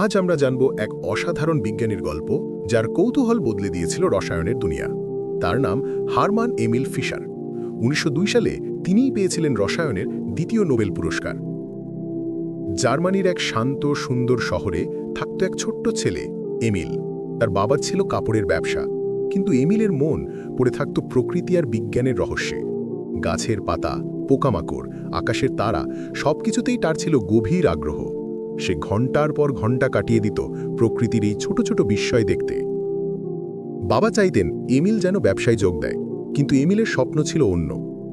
আজ আমরা জানব এক অসাধারণ বিজ্ঞানীর গল্প যার কৌতূহল বদলে দিয়েছিল রসায়নের দুনিয়া। তার নাম হারমান এমিল ফিশার। ১৯০২ সালে তিনিই পেয়েছিলেন রসায়নের দ্বিতীয় নোবেল পুরস্কার। জার্মানির এক শান্ত সুন্দর শহরে থাকত এক ছোট্ট ছেলে এমিল। তার বাবার ছিল কাপড়ের ব্যবসা, কিন্তু এমিলের মন পড়ে থাকত প্রকৃতি আর বিজ্ঞানের রহস্যে। গাছের পাতা, পোকামাকড়, আকাশের তারা সবকিছুতেই তার ছিল গভীর আগ্রহ। সে ঘন্টার পর ঘন্টা কাটিয়ে দিত প্রকৃতির এই ছোট ছোট বিস্ময় দেখতে। বাবা চাইতেন এমিল যেন ব্যবসায় যোগ দেয়, কিন্তু এমিলের স্বপ্ন ছিল অন্য।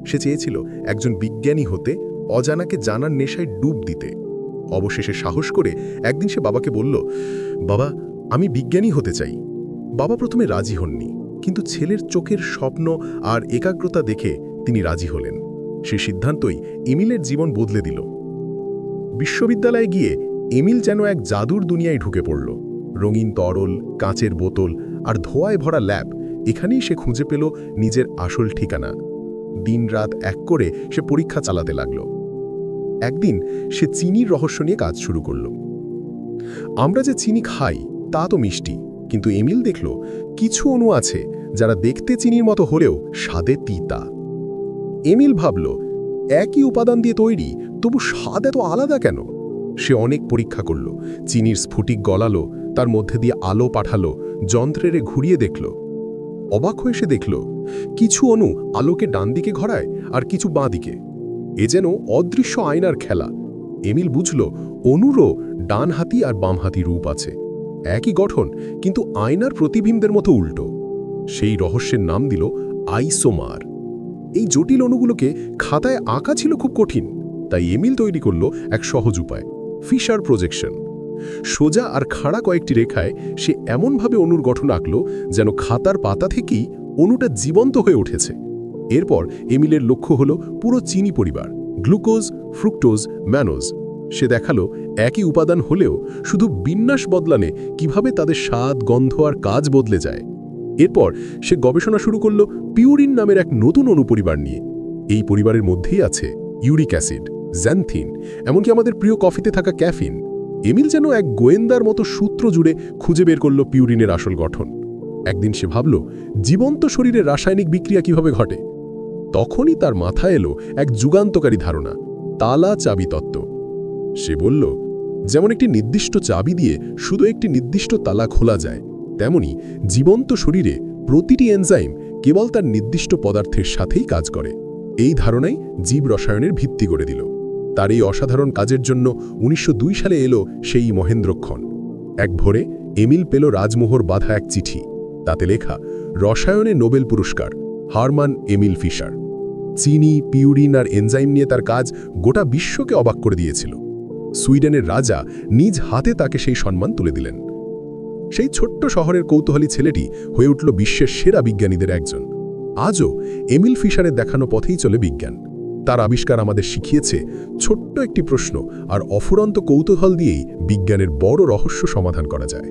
সে চেয়েছিল একজন বিজ্ঞানী হতে, অজানাকে জানার নেশায় ডুব দিতে। অবশেষে সাহস করে একদিন সে বাবাকে বলল, বাবা, আমি বিজ্ঞানী হতে চাই। বাবা প্রথমে রাজি হননি, কিন্তু ছেলের চোখের স্বপ্ন আর একাগ্রতা দেখে তিনি রাজি হলেন। সে সিদ্ধান্তই এমিলের জীবন বদলে দিল। বিশ্ববিদ্যালয়ে গিয়ে এমিল যেন এক জাদুর দুনিয়ায় ঢুকে পড়ল। রঙিন তরল, কাঁচের বোতল আর ধোঁয়ায় ভরা ল্যাব, এখানেই সে খুঁজে পেল নিজের আসল ঠিকানা। দিনরাত এক করে সে পরীক্ষা চালাতে লাগল। একদিন সে চিনির রহস্য নিয়ে কাজ শুরু করল। আমরা যে চিনি খাই তা তো মিষ্টি, কিন্তু এমিল দেখল কিছু অণু আছে যারা দেখতে চিনির মতো হলেও স্বাদে তিতা। এমিল ভাবল, একই উপাদান দিয়ে তৈরি, তবু স্বাদ এত আলাদা কেন? সে অনেক পরীক্ষা করল, চিনির স্ফটিক গলালো, তার মধ্যে দিয়ে আলো পাঠালো, যন্ত্রেরে ঘুরিয়ে দেখল। অবাক হয়ে সে দেখল কিছু অণু আলোকে ডান দিকে ঘোরায় আর কিছু বাঁ দিকে। এ যেন অদৃশ্য আয়নার খেলা। এমিল বুঝল অণুরও ডানহাতি আর বামহাতি রূপ আছে, একই গঠন, কিন্তু আয়নার প্রতিবিম্বের মতো উল্টো। সেই রহস্যের নাম দিল আইসোমার। এই জটিল অণুগুলোকে খাতায় আঁকা ছিল খুব কঠিন, তাই এমিল তৈরি করল এক সহজ উপায়, ফিশার প্রজেকশন। সোজা আর খাড়া কয়েকটি রেখায় সে এমনভাবে অণুর গঠন আঁকল যেন খাতার পাতা থেকেই অণুটা জীবন্ত হয়ে উঠেছে। এরপর এমিলের লক্ষ্য হল পুরো চিনি পরিবার, গ্লুকোজ, ফ্রুক্টোজ, ম্যানোজ। সে দেখালো একই উপাদান হলেও শুধু বিন্যাস বদলানে কিভাবে তাদের স্বাদ, গন্ধ আর কাজ বদলে যায়। এরপর সে গবেষণা শুরু করল পিউরিন নামের এক নতুন অণুপরিবার নিয়ে। এই পরিবারের মধ্যেই আছে ইউরিক অ্যাসিড, জ্যানথিন, এমনকি আমাদের প্রিয় কফিতে থাকা ক্যাফিন। এমিল যেন এক গোয়েন্দার মতো সূত্র জুড়ে খুঁজে বের করল পিউরিনের আসল গঠন। একদিন সে ভাবল, জীবন্ত শরীরের রাসায়নিক বিক্রিয়া কিভাবে ঘটে। তখনই তার মাথায় এলো এক যুগান্তকারী ধারণা, তালা চাবি তত্ত্ব। সে বলল, যেমন একটি নির্দিষ্ট চাবি দিয়ে শুধু একটি নির্দিষ্ট তালা খোলা যায়, তেমনি জীবন্ত শরীরে প্রতিটি এনজাইম কেবল তার নির্দিষ্ট পদার্থের সাথেই কাজ করে। এই ধারণাই জীব রসায়নের ভিত্তি করে দিল। তার এই অসাধারণ কাজের জন্য ১৯০২ সালে এলো সেই মহেন্দ্রক্ষণ। এক ভোরে এমিল পেল রাজমোহর বাঁধা এক চিঠি। তাতে লেখা, রসায়নে নোবেল পুরস্কার, হারমান এমিল ফিশার। চিনি, পিউরিন আর এনজাইম নিয়ে তার কাজ গোটা বিশ্বকে অবাক করে দিয়েছিল। সুইডেনের রাজা নিজ হাতে তাকে সেই সম্মান তুলে দিলেন। সেই ছোট্ট শহরের কৌতূহলী ছেলেটি হয়ে উঠল বিশ্বের সেরা বিজ্ঞানীদের একজন। আজও এমিল ফিশারের দেখানো পথেই চলে বিজ্ঞান। তার আবিষ্কার আমাদের শিখিয়েছে ছোট্ট একটি প্রশ্ন আর অফুরন্ত কৌতূহল দিয়েই বিজ্ঞানের বড় রহস্য সমাধান করা যায়।